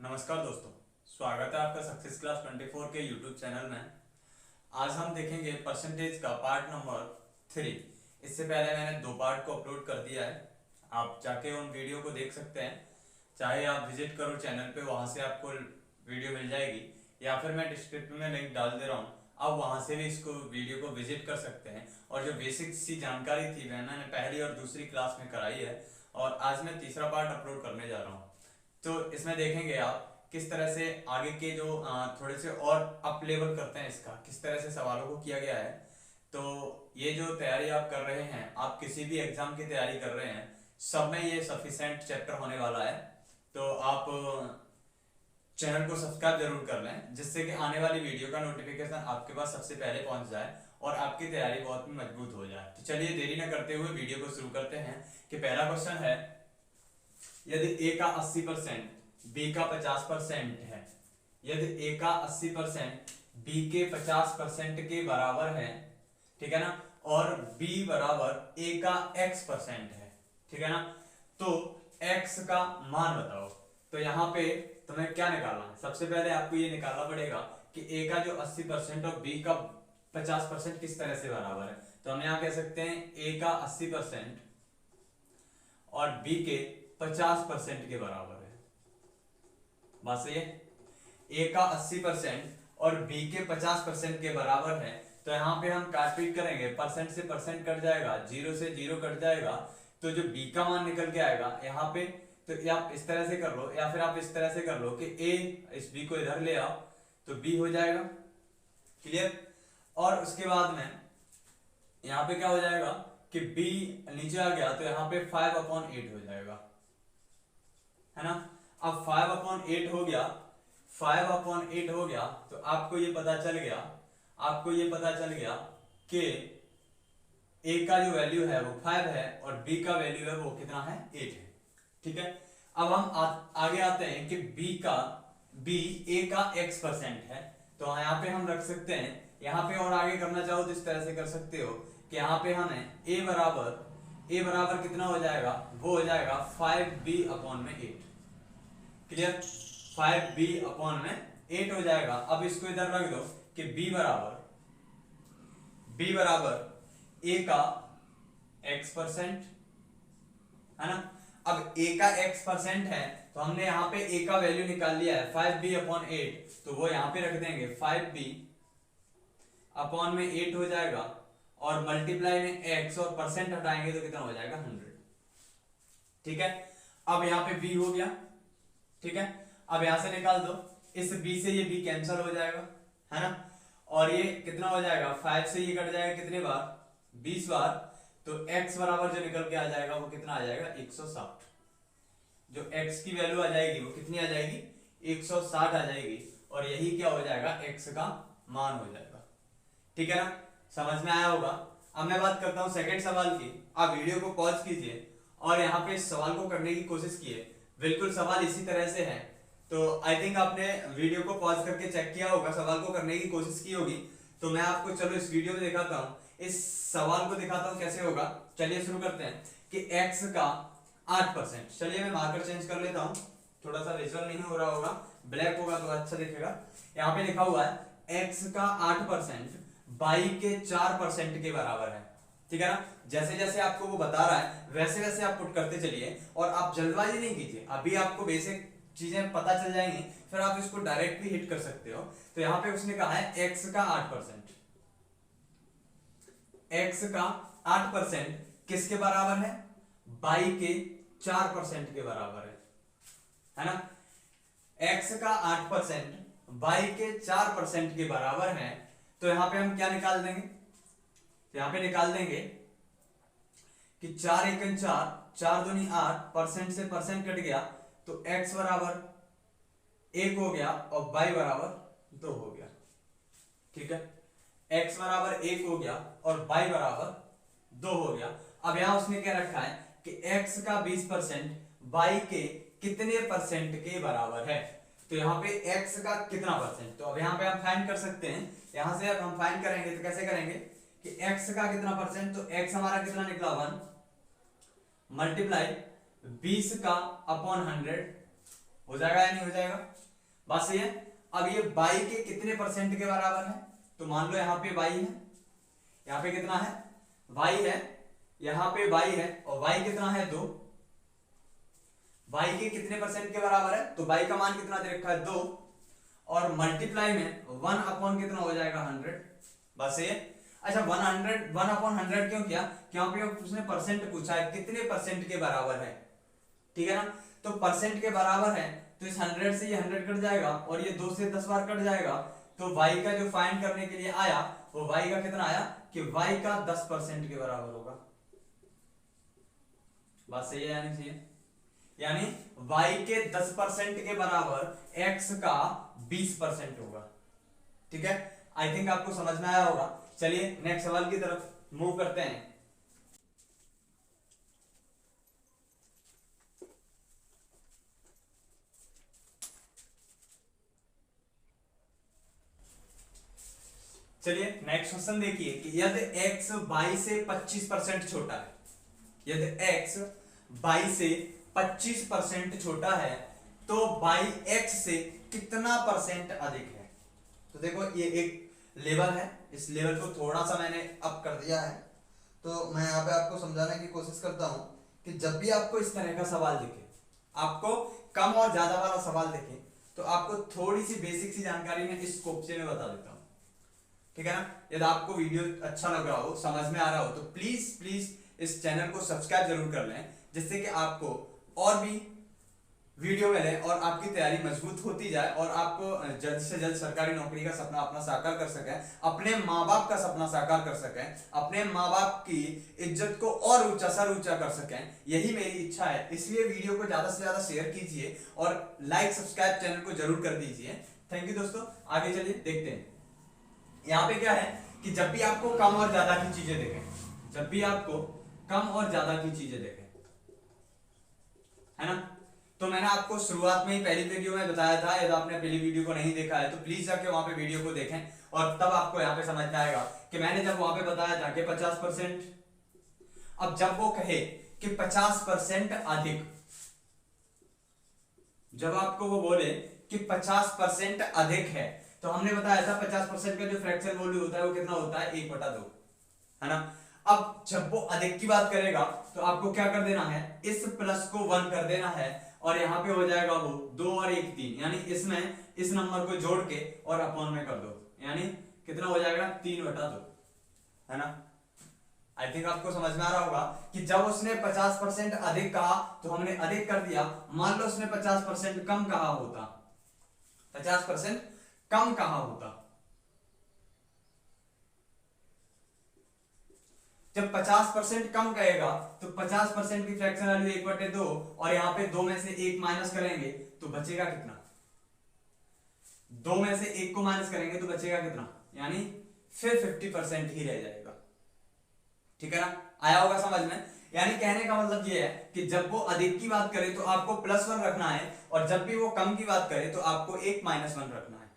नमस्कार दोस्तों, स्वागत है आपका सक्सेस क्लास 24 के यूट्यूब चैनल में। आज हम देखेंगे परसेंटेज का पार्ट नंबर 3। इससे पहले मैंने 2 पार्ट को अपलोड कर दिया है, आप जाके उन वीडियो को देख सकते हैं। चाहे आप विजिट करो चैनल पे, वहां से आपको वीडियो मिल जाएगी, या फिर मैं डिस्क्रिप्शन में लिंक डाल दे रहा हूँ, आप वहां से भी इसको वीडियो को विजिट कर सकते हैं। और जो बेसिक सी जानकारी थी मैंने पहली और दूसरी क्लास में कराई है, और आज मैं तीसरा पार्ट अपलोड करने जा रहा हूँ। तो इसमें देखेंगे आप किस तरह से आगे के जो थोड़े से और अप लेवल करते हैं, इसका किस तरह से सवालों को किया गया है। तो ये जो तैयारी आप कर रहे हैं, आप किसी भी एग्जाम की तैयारी कर रहे हैं, सब में ये सफिशिएंट चैप्टर होने वाला है। तो आप चैनल को सब्सक्राइब जरूर कर लें, जिससे कि आने वाली वीडियो का नोटिफिकेशन आपके पास सबसे पहले पहुंच जाए और आपकी तैयारी बहुत मजबूत हो जाए। तो चलिए देरी न करते हुए वीडियो को शुरू करते हैं। कि पहला क्वेश्चन है, यदि a का 80% b का 50% है, यदि a का 80% b के 50% के बराबर है, ठीक है ना, और b बराबर a का x% है, ठीक है ना, तो x का मान बताओ। तो यहाँ पे तुम्हें क्या निकालना है? सबसे पहले आपको ये निकालना पड़ेगा कि a का जो 80% और b का 50% किस तरह से बराबर है। तो हम यहाँ कह सकते हैं a का 80% और b के 50% के बराबर है। बात सही है? a का 80% और b के 50% के बराबर है। तो यहाँ पे हम काटपीट करेंगे, परसेंट से परसेंट कट जाएगा, जीरो से जीरो कट जाएगा, तो जो b का मान निकल के आएगा यहाँ पे, तो आप इस तरह से कर लो, या फिर आप इस तरह से कर लो कि a इस b को इधर ले आओ तो b हो जाएगा। क्लियर? और उसके बाद में यहाँ पे क्या हो जाएगा कि b नीचे आ गया, तो यहाँ पे 5/8 हो जाएगा, है ना। अब 5/8 हो गया, 5/8 हो गया, तो आपको ये पता चल गया कि a का जो वैल्यू है वो 5 है और b का वैल्यू है वो कितना है? 8 है। ठीक है, अब हम आगे आते हैं कि b a का x% है। तो यहाँ पे हम रख सकते हैं, यहाँ पे और आगे करना चाहो तो इस तरह से कर सकते हो कि यहाँ पे हमें a बराबर कितना हो जाएगा? वो हो जाएगा 5b/8। क्लियर? 5b/8 हो जाएगा। अब इसको इधर रख दो कि b बराबर a का x%, है ना। अब a का x% है, तो हमने यहाँ पे a का वैल्यू निकाल लिया है 5b/8, तो वो यहाँ पे रख देंगे 5b/8 हो जाएगा, और मल्टीप्लाई में x और परसेंट हटाएंगे तो कितना हो जाएगा? 100। ठीक है, अब यहाँ पे b हो गया, ठीक है। अब यहां से निकाल दो, इस b से ये b कैंसिल हो जाएगा, है ना, और ये कितना हो जाएगा? 5 से ये कट जाएगा कितने बार? 20 बार। तो x बराबर जो निकल के आ जाएगा वो कितना आ जाएगा? 160। जो x की वैल्यू आ जाएगी वो कितनी आ जाएगी? 160 आ जाएगी, और यही क्या हो जाएगा? x का मान हो जाएगा। ठीक है ना, समझ में आया होगा। अब मैं बात करता हूं सेकंड सवाल की। आप वीडियो को पॉज कीजिए और यहाँ पे इस सवाल को करने की कोशिश कीजिए। बिल्कुल सवाल इसी तरह से है, तो आई थिंक आपने वीडियो को पॉज करके चेक किया होगा, सवाल को करने की कोशिश की होगी। तो मैं आपको चलो इस वीडियो में दिखाता हूँ, इस सवाल को दिखाता हूँ कैसे होगा। चलिए शुरू करते हैं कि x का 8%। चलिए मैं मार्कर चेंज कर लेता हूँ, थोड़ा सा विजुअल नहीं हो रहा होगा, ब्लैक होगा तो अच्छा दिखेगा। यहाँ पे लिखा हुआ है x का 8% y के 4% के बराबर है। ठीक है ना, जैसे जैसे आपको वो बता रहा है वैसे वैसे आप पुट करते चलिए, और आप जल्दबाजी नहीं कीजिए। अभी आपको बेसिक चीजें पता चल जाएंगी, फिर आप इसको डायरेक्ट भी हिट कर सकते हो। तो यहाँ पे उसने कहा है x का 8%, x का 8% किसके बराबर है? y के 4% के बराबर है ना। x का 8% y के 4% के बराबर है, तो यहाँ पे हम क्या निकाल देंगे? यहाँ पे निकाल देंगे कि 4 एकन 4, 4 दूनी 8, परसेंट से परसेंट कट गया, तो x बराबर 1 हो गया और y बराबर 2 हो गया। ठीक है, x बराबर 1 हो गया और y बराबर 2 हो गया। अब यहां उसने क्या रखा है कि x का 20% y के कितने परसेंट के बराबर है। तो यहाँ पे x का कितना परसेंट, तो अब यहाँ पे हम फाइंड कर सकते हैं। यहां से अब हम फाइंड करेंगे तो कैसे करेंगे कि x का कितना परसेंट, तो x हमारा कितना निकला? 1 मल्टीप्लाई 20 का अपॉन 100 हो जाएगा या नहीं हो जाएगा? बात सही है। अब ये y के कितने परसेंट के बराबर है? तो मान लो यहाँ पे y है, यहाँ पे कितना है? y है, यहाँ पे y है, और y कितना है? 2। y के कितने परसेंट के बराबर है? तो y का मान कितना दे रखा है? 2, और मल्टीप्लाई में 1 अपॉन कितना हो जाएगा? 100। बस ये। अच्छा 1 अपॉन 100 क्यों किया? क्योंकि उसने परसेंट पूछा है, कितने परसेंट के बराबर है, ठीक है ना। तो परसेंट के बराबर है तो इस 100 से ये 100 कट जाएगा और ये 2 से 10 बार कट जाएगा, तो y का जो फाइंड करने के लिए आया वो y का कितना आया कि y का 10% के बराबर होगा। बात सही है या नहीं सही है? यानी y के 10% के बराबर x का 20% होगा। ठीक है, आई थिंक आपको समझ में आया होगा। चलिए नेक्स्ट सवाल की तरफ मूव करते हैं। चलिए नेक्स्ट क्वेश्चन देखिए कि यदि x y से 25% छोटा है, यदि x y से 25% छोटा है तो y x से कितना परसेंट अधिक है? तो देखो ये एक लेवल है, इस लेवल को थोड़ा सा मैंने अप कर दिया है, तो मैं यहाँ पे आपको समझाने की कोशिश करता हूँ कि जब भी आपको इस तरह का सवाल दिखे, आपको कम और ज्यादा वाला सवाल दिखे, तो आपको थोड़ी सी बेसिक सी जानकारी मैं इस स्कोप से मैं बता देता हूँ, ठीक है ना। यदि आपको वीडियो अच्छा लग रहा हो, समझ में आ रहा हो, तो प्लीज प्लीज इस चैनल को सब्सक्राइब जरूर कर लें, जिससे कि आपको और भी वीडियो मिले और आपकी तैयारी मजबूत होती जाए और आपको जल्द से जल्द सरकारी नौकरी का सपना अपना साकार कर सकें, अपने माँ बाप का सपना साकार कर सकें, अपने माँ बाप की इज्जत को और ऊंचा सर ऊंचा कर सकें। यही मेरी इच्छा है, इसलिए वीडियो को ज्यादा से ज्यादा शेयर कीजिए और लाइक सब्सक्राइब चैनल को जरूर कर दीजिए। थैंक यू दोस्तों, आगे चलिए देखते हैं। यहाँ पे क्या है कि जब भी आपको कम और ज्यादा की चीजें देखें, जब भी आपको कम और ज्यादा की चीजें देखें, है ना, तो मैंने आपको शुरुआत में ही पहली वीडियो में बताया था, यदि आपने पहली वीडियो को नहीं देखा है तो प्लीज जाके वहां पे वीडियो को देखें और तब आपको यहाँ पे समझ में आएगा कि मैंने जब वहां पे बताया था कि 50%, अब जब वो कहे कि 50% अधिक, जब आपको वो बोले कि 50% अधिक है, तो हमने बताया था 50% का जो फ्रैक्शन वैल्यू होता है वो कितना होता है? 1/2, है ना। अब जब वो अधिक की बात करेगा तो आपको क्या कर देना है? इस प्लस को 1 कर देना है और यहाँ पे हो जाएगा वो 2 और 1 3, यानी इसमें इस नंबर को जोड़ के और अपॉन में कर दो, यानी कितना हो जाएगा? 3/2, है ना। आई थिंक आपको समझ में आ रहा होगा कि जब उसने 50% अधिक कहा तो हमने अधिक कर दिया। मान लो उसने 50% कम कहा होता, 50% कम कहा होता, जब 50% कम कहेगा तो 50% की फ्रैक्शन वैल्यू 1/2 और यहाँ पे 2 में से 1 माइनस करेंगे तो बचेगा कितना? 2 में से 1 को माइनस करेंगे तो बचेगा कितना? यानी फिर 50% ही रह जाएगा, ठीक है ना। आया होगा समझ में? यानी कहने का मतलब ये है कि जब वो अधिक की बात करे तो आपको +1 रखना है और जब भी वो कम की बात करे तो आपको 1 - 1 रखना है,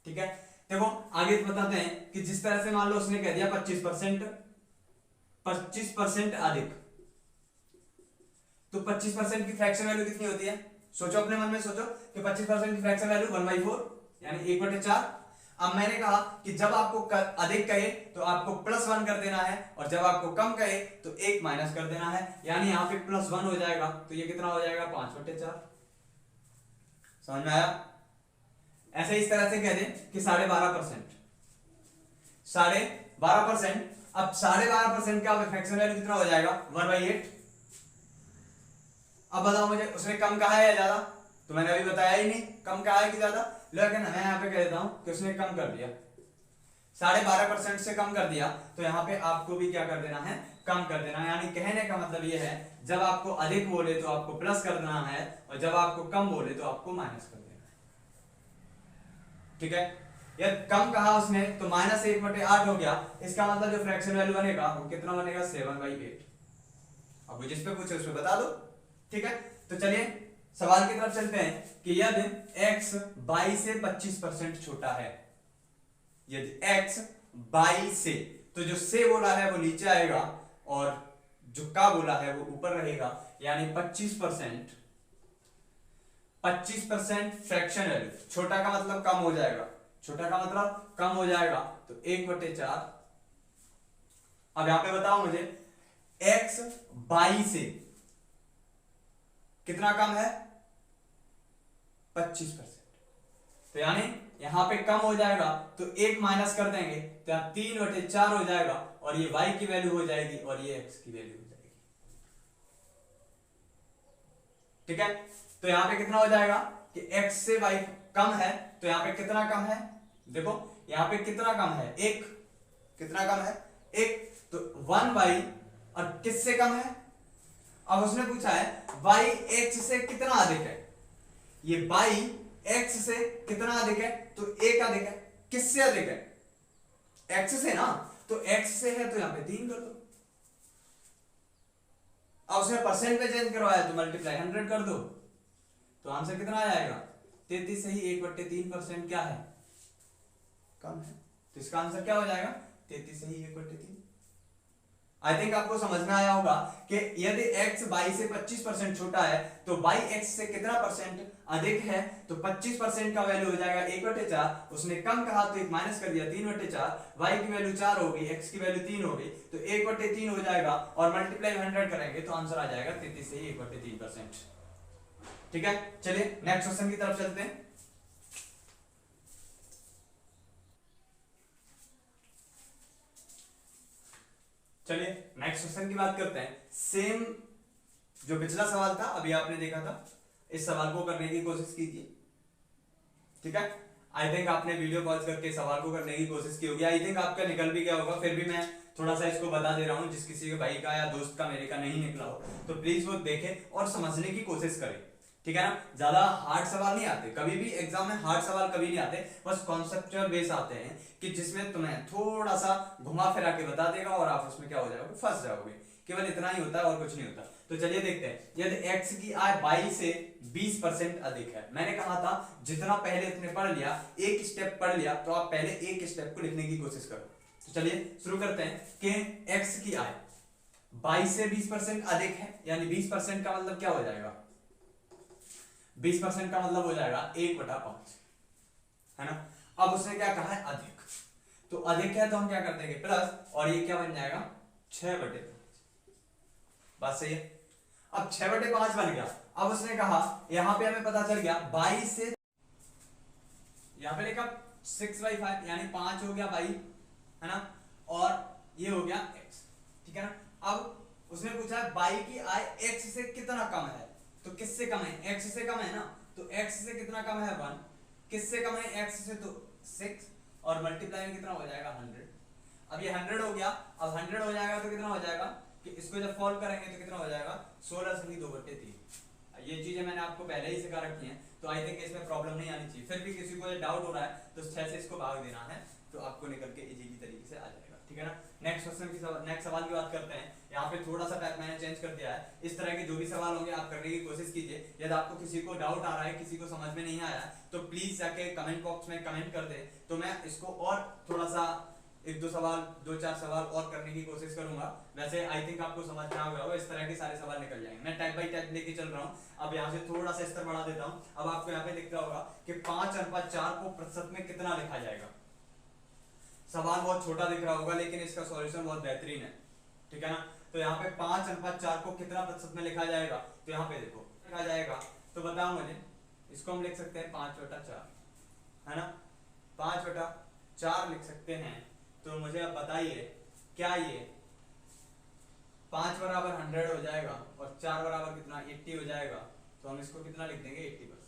ठीक है। देखो आगे बताते हैं कि जिस तरह से मान लो उसने कह दिया 25% अधिक, तो 25% की फ्रैक्शन वैल्यू कितनी होती है? सोचो अपने मन में सोचो कि 25% की फ्रैक्शन वैल्यू 1/4 यानी 1/4। अब मैंने कहा कि जब आपको अधिक कहे तो आपको +1 कर देना है और जब आपको कम कहे तो 1 माइनस कर देना है, यानी यहाँ पे +1 हो जाएगा, तो ये कितना हो जाएगा? 5/4। समझ में आया? ऐसे इस तरह से कह दें कि 12.5%, 12.5%। अब 12.5% का फ्रैक्शन वैल्यू कितना हो जाएगा? 1/8। अब बताओ मुझे, उसने कम कहा है या ज्यादा? तो मैंने अभी बताया ही नहीं कम कहा है कि ज्यादा, लेकिन मैं यहाँ पे कह देता हूं कि उसने कम कर दिया, 12.5% से कम कर दिया, तो यहाँ पे आपको भी क्या कर देना है? कम कर देना है। यानी कहने का मतलब ये है जब आपको अधिक बोले तो आपको प्लस कर देना है और जब आपको कम बोले तो आपको माइनस कर देना है, ठीक है। यदि कम कहा उसने तो -1/8 हो गया, इसका मतलब जो फ्रैक्शन वैल्यू बनेगा वो कितना बनेगा? 7/8। अब जिस पे पूछे उस पे बता दो, ठीक है। तो चलिए सवाल की तरफ चलते हैं कि यदि x y से 25% छोटा है, यदि x y से, तो जो से बोला है वो नीचे आएगा और जो का बोला है वो ऊपर रहेगा, यानी 25% 25% फ्रैक्शन वैल्यू, छोटा का मतलब कम हो जाएगा, छोटा का मतलब कम हो जाएगा, तो 1/4। अब यहां पे बताओ मुझे x 22 से कितना कम है, 25%, तो यानी यहां पे कम हो जाएगा तो 1 माइनस कर देंगे तो यहां 3/4 हो जाएगा, और ये y की वैल्यू हो जाएगी और ये x की वैल्यू हो जाएगी। ठीक है, तो यहां पे कितना हो जाएगा कि x से y कम है, तो यहां पे कितना कम है, देखो यहां पे कितना कम है, 1, कितना कम है 1, तो 1/, और किससे कम है, अब उसने पूछा है y x से कितना अधिक है, ये y x से कितना अधिक है, तो 1 अधिक है, किससे अधिक है, x से ना, तो x से है तो यहां पे 3 कर दो, अब उसने परसेंट में चेंज करवाया तो मल्टीप्लाई 100 कर दो, तो आंसर कितना आ जाएगा 33 से ही 1/3% क्या है, कम है, तो इसका आंसर क्या हो जाएगा 33 से ही 1/3। आई थिंक आपको समझ में आया होगा कि यदि x y से 25% छोटा है तो y x से कितना परसेंट अधिक है, तो 25% का वैल्यू हो जाएगा 1/4, उसने कम कहा तो 1 माइनस कर दिया 3/4, y की वैल्यू 4 हो गई, x की वैल्यू 3 हो गई, तो 1/3 हो जाएगा, और मल्टीप्लाई 100 करेंगे तो आंसर आ जाएगा 33 से ही 1/3%। ठीक है, चलिए नेक्स्ट क्वेश्चन की तरफ चलते हैं। चलिए नेक्स्ट क्वेश्चन की बात करते हैं। सेम जो पिछला सवाल था अभी आपने देखा था, इस सवाल को करने की कोशिश कीजिए। ठीक है, आई थिंक आपने वीडियो पॉज करके सवाल को करने की कोशिश की होगी, आई थिंक आपका निकल भी गया होगा, फिर भी मैं थोड़ा सा इसको बता दे रहा हूं, जिस किसी के भाई का या दोस्त का मेरे का नहीं निकला हो तो प्लीज वो देखे और समझने की कोशिश करे। ठीक है ना, ज्यादा हार्ड सवाल नहीं आते, कभी भी एग्जाम में हार्ड सवाल कभी नहीं आते, बस कॉन्सेप्चुअल बेस आते हैं कि जिसमें तुम्हें थोड़ा सा घुमा फिरा के बता देगा और आप उसमें क्या हो जाओगे, फंस जाओगे, केवल इतना ही होता है और कुछ नहीं होता। तो चलिए देखते हैं, यदि x की आय 22 से 20% अधिक है, मैंने कहा था जितना पहले तुमने पढ़ लिया, एक स्टेप पढ़ लिया, तो आप पहले एक स्टेप को लिखने की कोशिश करो। तो चलिए शुरू करते हैं कि x की आय 22 से 20% अधिक है, यानी 20% का मतलब क्या हो जाएगा, 20% का मतलब हो जाएगा 1/5, है ना। अब उसने क्या कहा है अधिक, तो अधिक है तो हम क्या कर देंगे प्लस, और ये क्या बन जाएगा 6/5, बात सही है। अब 6/5 बन गया, अब उसने कहा यहां पे हमें पता चल गया 22 से, यहां पे लिखा 6/5 यानी 5 हो गया 22, है ना, और ये हो गया x। ठीक है ना, अब उसने पूछा 22 की आय x से कितना कम है, तो किससे कम है, x से कम है ना, तो x से कितना कम है 1, किससे कम है x से, तो 6, और मल्टीप्लाई में कितना हो जाएगा 100। अब ये 100 हो गया, अब 100 हो जाएगा तो कितना हो जाएगा कि इसको जब सॉल्व करेंगे तो कितना हो जाएगा 16 से 2/3। ये चीजें मैंने आपको पहले ही सिखा रखी हैं, तो आई थिंक इसमें प्रॉब्लम नहीं आनी चाहिए, फिर भी किसी को डाउट हो रहा है तो 6 से इसको भाग देना है, तो आपको निकल के इजीली तरीके से आ जाएगा। ठीक है ना, नेक्स्ट क्वेश्चन की नेक्स्ट सवाल की बात करते हैं। यहाँ पे थोड़ा सा टाइप मैंने चेंज कर दिया है, इस तरह के जो भी सवाल होंगे आप करने की कोशिश कीजिए। यदि आपको किसी को डाउट आ रहा है, किसी को समझ में नहीं आया तो प्लीज जाके कमेंट बॉक्स में कमेंट कर दे, तो मैं इसको और थोड़ा सा 1-2 सवाल 2-4 सवाल और करने की कोशिश करूंगा। वैसे आई थिंक आपको समझ में आ गया होगा, इस तरह के सारे सवाल निकल जाएंगे, मैं टाइप बाय टाइप लेके चल रहा हूँ। अब यहाँ से थोड़ा सा स्तर बढ़ा देता हूँ, अब आपको यहाँ पे दिख रहा होगा कि 5/4 को प्रतिशत में कितना लिखा जाएगा। सवाल बहुत छोटा दिख रहा होगा लेकिन इसका सॉल्यूशन बहुत बेहतरीन है। ठीक है ना, तो यहाँ पे 5/4 को कितना प्रतिशत में लिखा जाएगा, तो यहाँ पे देखो लिखा जाएगा, तो बताओ मुझे, इसको हम लिख सकते हैं 5/4, है ना, 5/4 लिख सकते हैं। तो मुझे अब बताइए क्या ये 5 बराबर 100 हो जाएगा और 4 बराबर कितना 80 हो जाएगा, तो हम इसको कितना लिख देंगे 80%।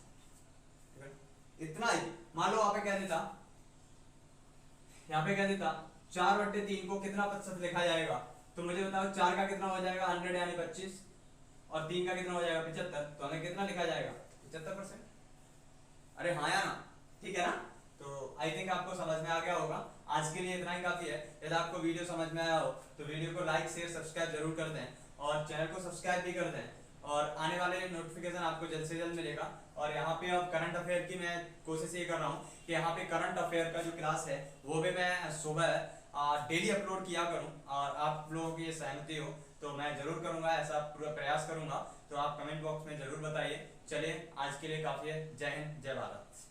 इतना ही, मान लो आप कह देता, यहाँ पे कह देता 4/3 को कितना प्रतिशत लिखा जाएगा, तो मुझे बताओ 4 का कितना हो जाएगा 100 यानी 25, और 3 का कितना हो जाएगा 75, तो हमें कितना लिखा जाएगा 75%। अरे हाँ या ना, ठीक है ना, तो आई थिंक आपको समझ में आ गया होगा। आज के लिए इतना ही काफी है। यदि आपको वीडियो समझ में आया हो तो वीडियो को लाइक शेयर सब्सक्राइब जरूर कर दें, और चैनल को सब्सक्राइब भी कर दें, और आने वाले नोटिफिकेशन आपको जल्द से जल्द मिलेगा। और यहाँ पे अब करंट अफेयर की मैं कोशिश ये कर रहा हूँ कि यहाँ पे करंट अफेयर का जो क्लास है वो भी मैं सुबह डेली अपलोड किया करूँ, और आप लोगों की ये सहमति हो तो मैं जरूर करूँगा, ऐसा पूरा प्रयास करूँगा। तो आप कमेंट बॉक्स में जरूर बताइए चलिए आज के लिए काफी है। जय हिंद, जय भारत।